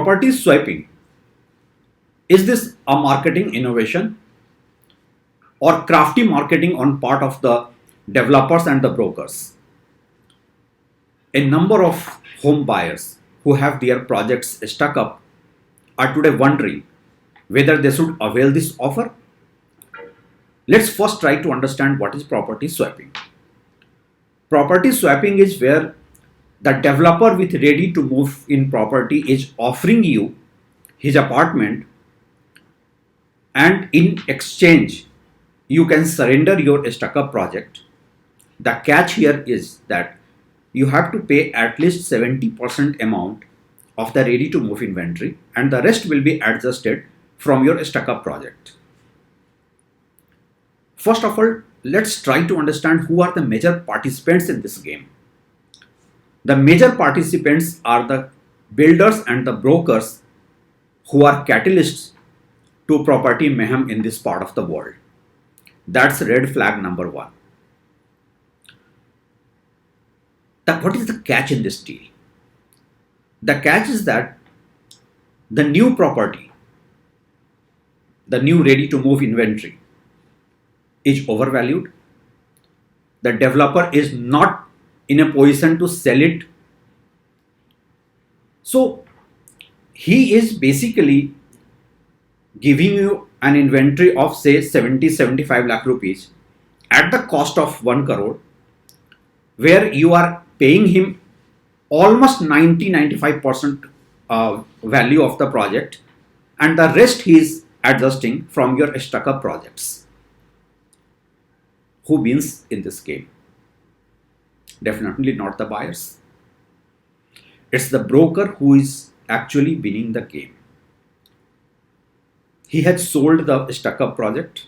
Property swapping. Is this a marketing innovation or crafty marketing on part of the developers and the brokers? A number of home buyers who have their projects stuck up are today wondering whether they should avail this offer. Let's first try to understand what is property swapping. Property swapping is where the developer with ready to move in property is offering you his apartment, and in exchange you can surrender your stuck up project. The catch here is that you have to pay at least 70% amount of the ready to move inventory, and the rest will be adjusted from your stuck up project. First of all, let's try to understand who are the major participants in this game. The major participants are the builders and the brokers who are catalysts to property mayhem in this part of the world. That's red flag number one. What is the catch in this deal? The catch is that the new property, the new ready to move inventory is overvalued. The developer is not in a position to sell it. So he is basically giving you an inventory of say 70-75 lakh rupees at the cost of 1 crore, where you are paying him almost 90-95% value of the project, and the rest he is adjusting from your stuck up projects. Who wins in this game? Definitely not the buyers. It's the broker who is actually winning the game. He had sold the stuck up project,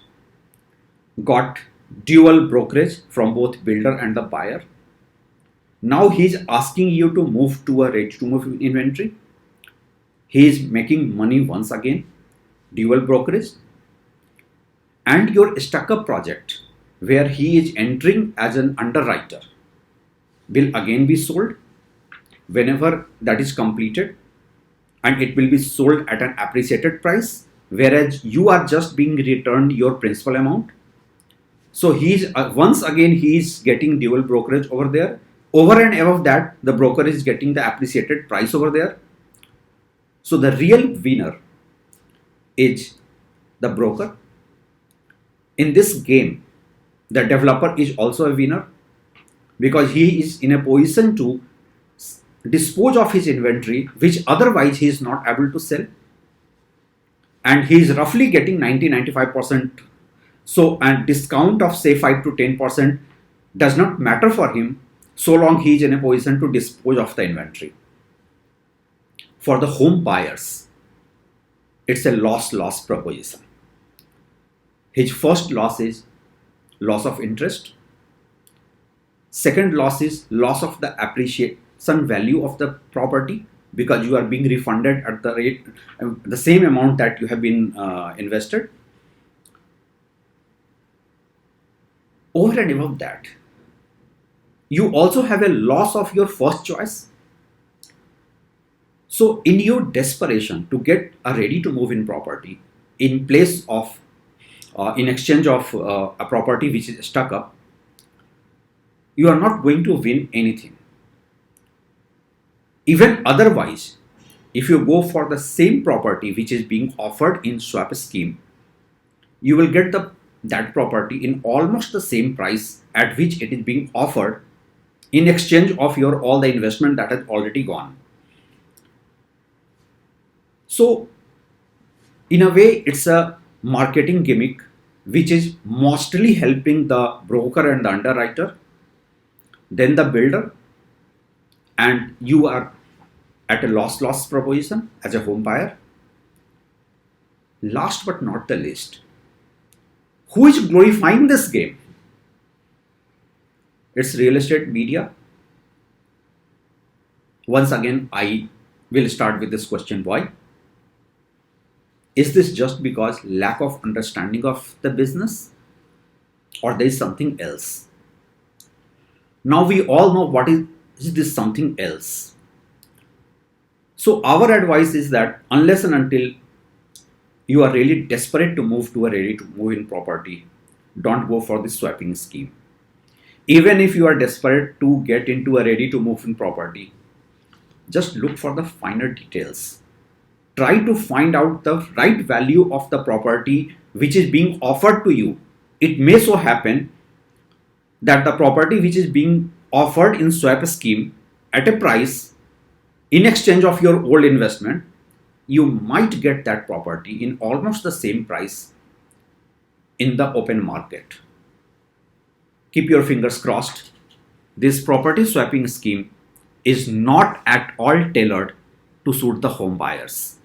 got dual brokerage from both builder and the buyer. Now he is asking you to move to a ready to move inventory. He is making money once again, dual brokerage, and your stuck up project, where he is entering as an underwriter, will again be sold whenever that is completed, and it will be sold at an appreciated price, whereas you are just being returned your principal amount. So he's once again he is getting dual brokerage over there. Over and above that, the broker is getting the appreciated price over there. So the real winner is the broker. In this game, the developer is also a winner because he is in a position to dispose of his inventory, which otherwise he is not able to sell, and he is roughly getting 90-95%. So a discount of say 5 to 10% does not matter for him so long he is in a position to dispose of the inventory. For the home buyers, it's a loss-loss proposition. His first loss is loss of interest. Second loss is loss of the appreciation value of the property, because you are being refunded at the rate, the same amount that you have been invested. Over and above that, you also have a loss of your first choice. So in your desperation to get a ready to move in property in place of in exchange of a property which is stuck up, you are not going to win anything. Even otherwise, if you go for the same property which is being offered in swap scheme, you will get that property in almost the same price at which it is being offered in exchange of your all the investment that has already gone. So in a way, it's a marketing gimmick which is mostly helping the broker and the underwriter, then the builder, and you are at a loss-loss proposition as a home buyer. Last but not the least, who is glorifying this game? It's real estate media. Once again, I will start with this question: why? Is this just because lack of understanding of the business, or there is something else? Now we all know what is this something else. So our advice is that unless and until you are really desperate to move to a ready to move in property, don't go for this swapping scheme. Even if you are desperate to get into a ready to move in property, just look for the finer details. Try to find out the right value of the property which is being offered to you. It may so happen that the property which is being offered in swap scheme at a price in exchange of your old investment, you might get that property in almost the same price in the open market. Keep your fingers crossed. This property swapping scheme is not at all tailored to suit the home buyers.